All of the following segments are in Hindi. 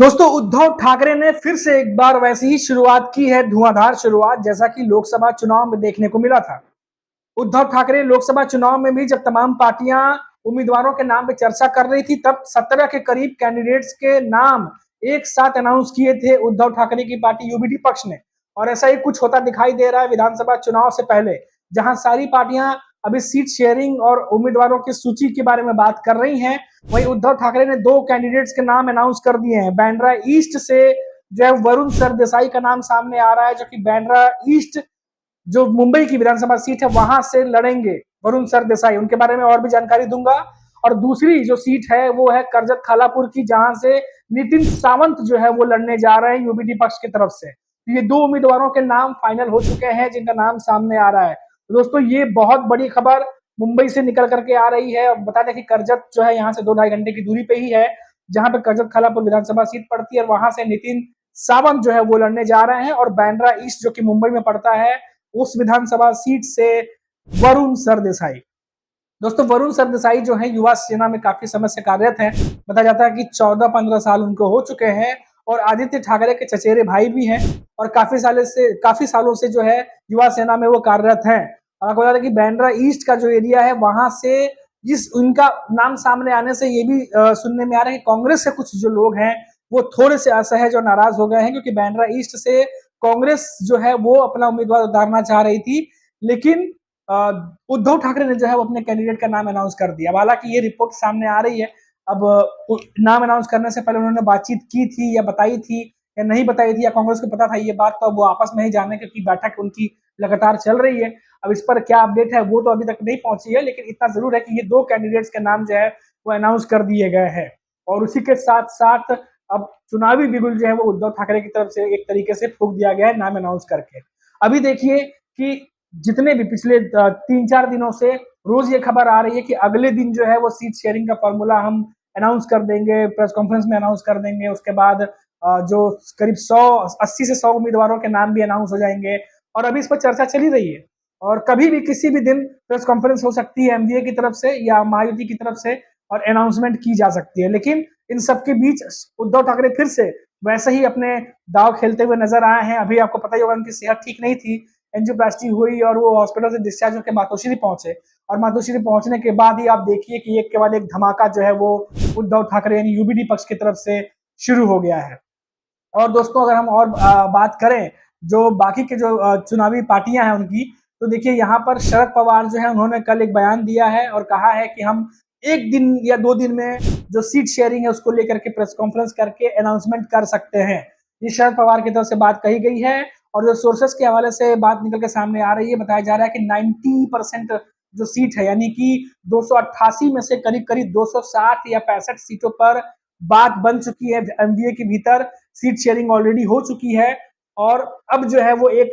दोस्तों उद्धव ठाकरे ने फिर से एक बार वैसी ही शुरुआत की है, धुआंधार शुरुआत जैसा कि लोकसभा चुनाव में देखने को मिला था। उद्धव ठाकरे लोकसभा चुनाव में भी जब तमाम पार्टियां उम्मीदवारों के नाम पे चर्चा कर रही थी, तब 17 के करीब कैंडिडेट्स के नाम एक साथ अनाउंस किए थे उद्धव ठाकरे की पार्टी यूबीडी पक्ष ने। और ऐसा ही कुछ होता दिखाई दे रहा है विधानसभा चुनाव से पहले, जहां सारी पार्टियां अभी सीट शेयरिंग और उम्मीदवारों की सूची के बारे में बात कर रही हैं। वहीं उद्धव ठाकरे ने दो कैंडिडेट्स के नाम अनाउंस कर दिए हैं। बांद्रा ईस्ट से जो है वरुण सरदेसाई का नाम सामने आ रहा है, जो कि बांद्रा ईस्ट जो मुंबई की विधानसभा सीट है वहां से लड़ेंगे वरुण सरदेसाई। उनके बारे में और भी जानकारी दूंगा। और दूसरी जो सीट है वो है करजत खालापुर की, जहां से नितिन सावंत जो है वो लड़ने जा रहे हैं यूबीडी पक्ष की तरफ से। ये दो उम्मीदवारों के नाम फाइनल हो चुके हैं जिनका नाम सामने आ रहा है। तो दोस्तों ये बहुत बड़ी खबर मुंबई से निकल करके आ रही है। बता दें कि करजत जो है यहाँ से 2-2.5 घंटे की दूरी पे ही है, जहां पे करजत खालापुर विधानसभा सीट पड़ती है, और वहां से नितिन सावंत जो है वो लड़ने जा रहे हैं। और बांद्रा ईस्ट जो कि मुंबई में पड़ता है, उस विधानसभा सीट से वरुण सरदेसाई। दोस्तों वरुण सरदेसाई जो है युवा सेना में काफी समय से कार्यरत हैं। बताया जाता है कि 14-15 साल उनको हो चुके हैं, और आदित्य ठाकरे के चचेरे भाई भी हैं, और काफी सालों से जो है युवा सेना में वो कार्यरत हैं। और आपको बता दें कि बांद्रा ईस्ट का जो एरिया है वहां से जिस उनका नाम सामने आने से ये भी सुनने में आ रहा है कि कांग्रेस से कुछ जो लोग हैं वो थोड़े से असहज और नाराज हो गए हैं, क्योंकि बांद्रा ईस्ट से कांग्रेस जो है वो अपना उम्मीदवार उतारना चाह रही थी, लेकिन उद्धव ठाकरे ने जो है वो अपने कैंडिडेट का नाम अनाउंस कर दिया। हालांकि ये रिपोर्ट सामने आ रही है। अब नाम अनाउंस करने से पहले उन्होंने बातचीत की थी या बताई थी या नहीं बताई थी, या कांग्रेस को पता था ये बात, तो अब वो आपस में ही जाने, क्योंकि बैठक उनकी लगातार चल रही है। अब इस पर क्या अपडेट है वो तो अभी तक नहीं पहुंची है, लेकिन इतना जरूर है कि ये दो कैंडिडेट्स के नाम जो है वो अनाउंस कर दिए गए हैं। और उसी के साथ साथ अब चुनावी बिगुल जो है वो उद्धव ठाकरे की तरफ से एक तरीके से फूंक दिया गया है नाम अनाउंस करके। अभी देखिए कि जितने भी पिछले 3-4 दिनों से रोज ये खबर आ रही है कि अगले दिन जो है वो सीट शेयरिंग का फॉर्मूला हम अनाउंस कर देंगे, प्रेस कॉन्फ्रेंस में अनाउंस कर देंगे। उसके बाद जो करीब 80 से 100 उम्मीदवारों के नाम भी अनाउंस हो जाएंगे, और अभी इस पर चर्चा चली रही है। और कभी भी किसी भी दिन प्रेस कॉन्फ्रेंस हो सकती है एमडीए की तरफ से या महायुति की तरफ से, और अनाउंसमेंट की जा सकती है। लेकिन इन सबके बीच उद्धव ठाकरे फिर से वैसे ही अपने दाव खेलते हुए नजर आए हैं। अभी आपको पता ही होगा उनकी सेहत ठीक नहीं थी, एंजियोप्लास्टी हुई और वो हॉस्पिटल से डिस्चार्ज होकर मातोश्री पहुंचे। और मातोश्री पहुंचने के बाद ही आप देखिए कि एक के बाद एक धमाका जो है वो उद्धव ठाकरे यानी यूबीडी पक्ष की तरफ से शुरू हो गया है। और दोस्तों अगर हम और बात करें जो बाकी के जो चुनावी पार्टियां हैं उनकी, तो देखिए यहाँ पर शरद पवार जो है उन्होंने कल एक बयान दिया है और कहा है कि हम 1 दिन या 2 दिन में जो सीट शेयरिंग है उसको लेकर के प्रेस कॉन्फ्रेंस करके अनाउंसमेंट कर सकते हैं। ये शरद पवार की तरफ से बात कही गई है। और जो सोर्सेस के हवाले से बात निकल के सामने आ रही है, बताया जा रहा है कि 90% जो सीट है यानी कि 288 में से करीब करीब 260 या 65 सीटों पर बात बन चुकी है। एमवीए के भीतर सीट शेयरिंग ऑलरेडी हो चुकी है, और अब जो है वो एक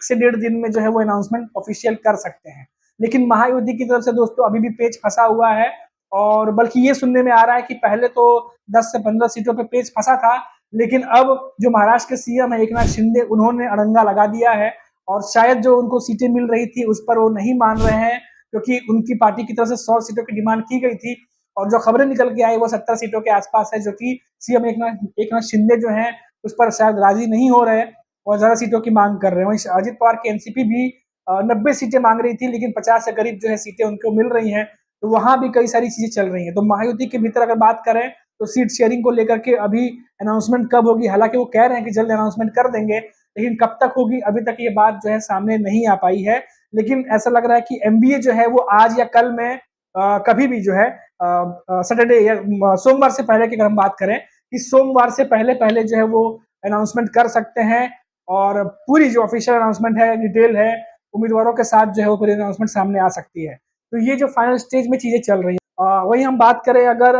से 1.5 दिन में जो है वो अनाउंसमेंट ऑफिशियल कर सकते हैं। लेकिन महायुति की तरफ से दोस्तों अभी भी पेच फंसा हुआ है, और बल्कि ये सुनने में आ रहा है कि पहले तो 10 से 15 सीटों पे पेच फंसा था, लेकिन अब जो महाराष्ट्र के सीएम है एकनाथ शिंदे, उन्होंने अड़ंगा लगा दिया है। और शायद जो उनको सीटें मिल रही थी उस पर वो नहीं मान रहे हैं, क्योंकि उनकी पार्टी की तरफ से 100 सीटों की डिमांड की गई थी, और जो खबरें निकल के आई वो 70 सीटों के आसपास है, जो कि सीएम एकनाथ शिंदे जो है उस पर शायद राजी नहीं हो रहे और ज्यादा सीटों की मांग कर रहे हैं। वहीं अजित पवार की एनसीपी भी 90 सीटें मांग रही थी, लेकिन 50 से करीब जो है सीटें उनको मिल रही हैं। तो वहां भी कई सारी चीजें चल रही हैं। तो महायुति के भीतर अगर बात करें तो सीट शेयरिंग को लेकर के अभी अनाउंसमेंट कब होगी, हालांकि वो कह रहे हैं कि जल्द अनाउंसमेंट कर देंगे, लेकिन कब तक होगी अभी तक ये बात जो है सामने नहीं आ पाई है। लेकिन ऐसा लग रहा है कि एमबीए जो है वो आज या कल में कभी भी जो है सैटरडे या सोमवार से पहले की अगर हम बात करें, इस सोमवार से पहले पहले जो है वो अनाउंसमेंट कर सकते हैं। और पूरी जो ऑफिशियल अनाउंसमेंट है, डिटेल है, उम्मीदवारों के साथ जो है वो पूरी अनाउंसमेंट सामने आ सकती है। तो ये जो फाइनल स्टेज में चीजें चल रही है। वही हम बात करें अगर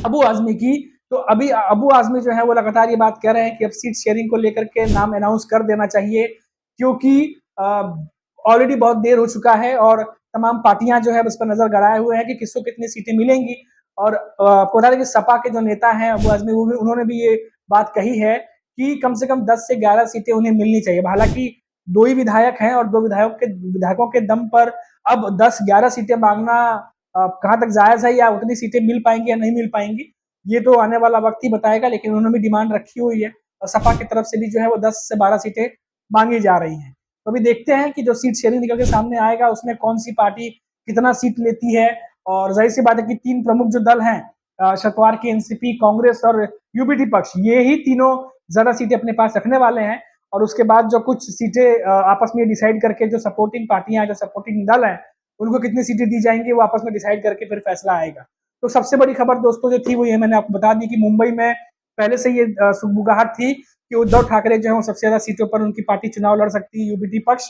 अबू आजमी की, तो अभी अबू आजमी जो है वो लगातार ये बात कह रहे हैं कि अब सीट शेयरिंग को लेकर के नाम अनाउंस कर देना चाहिए, क्योंकि ऑलरेडी बहुत देर हो चुका है और तमाम पार्टियां जो है उस पर नजर गड़ाए हुए हैं कि किसको कितनी सीटें मिलेंगी। और आपको बता दें कि सपा के जो नेता हैं अबू आजमी, उन्होंने भी ये बात कही है कि कम से कम 10 से 11 सीटें उन्हें मिलनी चाहिए। हालांकि 2 ही विधायक हैं और 2 विधायकों के दम पर अब 10-11 सीटें मांगना कहाँ तक जायज है, या उतनी सीटें मिल पाएंगी या नहीं मिल पाएंगी, ये तो आने वाला वक्त ही बताएगा, लेकिन उन्होंने भी डिमांड रखी हुई है और सपा की तरफ से भी जो है वो 10 से 12 सीटें मांगी जा रही हैं। तो अभी देखते हैं कि जो सीट शेयरिंग निकल के सामने आएगा उसमें कौन सी पार्टी कितना सीट लेती है। और जाहिर सी बात है कि 3 प्रमुख जो दल हैं, शरद पवार की एनसीपी, कांग्रेस और यूबीटी पक्ष, ये ही तीनों ज्यादा सीटें अपने पास रखने वाले हैं। और उसके बाद जो कुछ सीटें आपस में डिसाइड करके जो सपोर्टिंग पार्टियां, जो सपोर्टिंग दल हैं, उनको कितनी सीटें दी जाएंगी वो आपस में डिसाइड करके फिर फैसला आएगा। तो सबसे बड़ी खबर दोस्तों जो थी वो ये मैंने आपको बता दी कि मुंबई में पहले से ये सुगबुगाहट थी कि उद्धव ठाकरे जो है वो सबसे ज्यादा सीटों पर उनकी पार्टी चुनाव लड़ सकती है, यूबीटी पक्ष।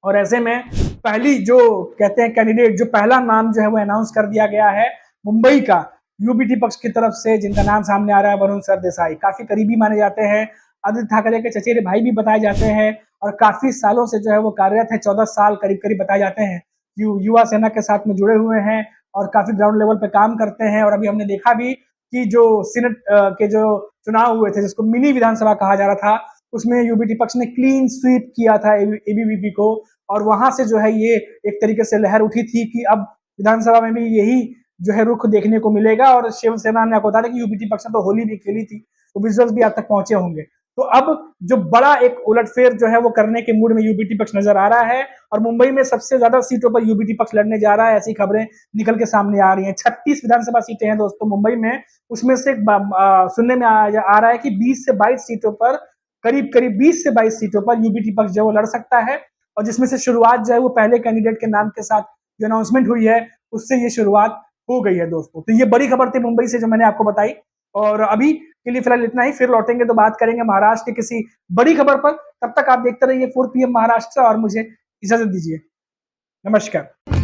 और ऐसे में पहली जो कहते हैं कैंडिडेट, जो पहला नाम जो है वो अनाउंस कर दिया गया है मुंबई का यूबीटी पक्ष की तरफ से, जिनका नाम सामने आ रहा है वरुण सरदेसाई। काफी करीबी माने जाते हैं, आदित्य ठाकरे के चचेरे भाई भी बताए जाते हैं और काफी सालों से जो है वो कार्यरत है, 14 साल करीब करीब बताए जाते हैं। युवा सेना के साथ में जुड़े हुए हैं और काफी ग्राउंड लेवल पे काम करते हैं। और अभी हमने देखा भी कि जो सीनेट के जो चुनाव हुए थे, जिसको मिनी विधानसभा कहा जा रहा था, उसमें यूबीटी पक्ष ने क्लीन स्वीप किया था एबीवीपी को। और वहां से जो है ये एक तरीके से लहर उठी थी कि अब विधानसभा में भी यही जो है रुख देखने को मिलेगा। और शिवसेना ने आपको बता दें कि यूबीटी पक्ष ने तो होली भी खेली थी, तो विजुअल्स भी आप तक पहुंचे होंगे। तो अब जो बड़ा एक उलटफेर जो है वो करने के मूड में यूबीटी पक्ष नजर आ रहा है और मुंबई में सबसे ज्यादा सीटों पर यूबीटी पक्ष लड़ने जा रहा है, ऐसी खबरें निकल के सामने आ रही हैं। 36 विधानसभा सीटें हैं दोस्तों मुंबई में, उसमें से सुनने में आ रहा है कि 20 से 22 सीटों पर, करीब करीब 20 से 22 सीटों पर यूबीटी पक्ष जो है वो लड़ सकता है। और जिसमें से शुरुआत जो है वो पहले कैंडिडेट के नाम के साथ जो अनाउंसमेंट हुई है उससे ये शुरुआत हो गई है दोस्तों। तो ये बड़ी खबर थी मुंबई से जो मैंने आपको बताई। और अभी के लिए फिलहाल इतना ही, फिर लौटेंगे तो बात करेंगे महाराष्ट्र की किसी बड़ी खबर पर। तब तक आप देखते रहिए 4 PM महाराष्ट्र और मुझे इजाजत दीजिए। नमस्कार।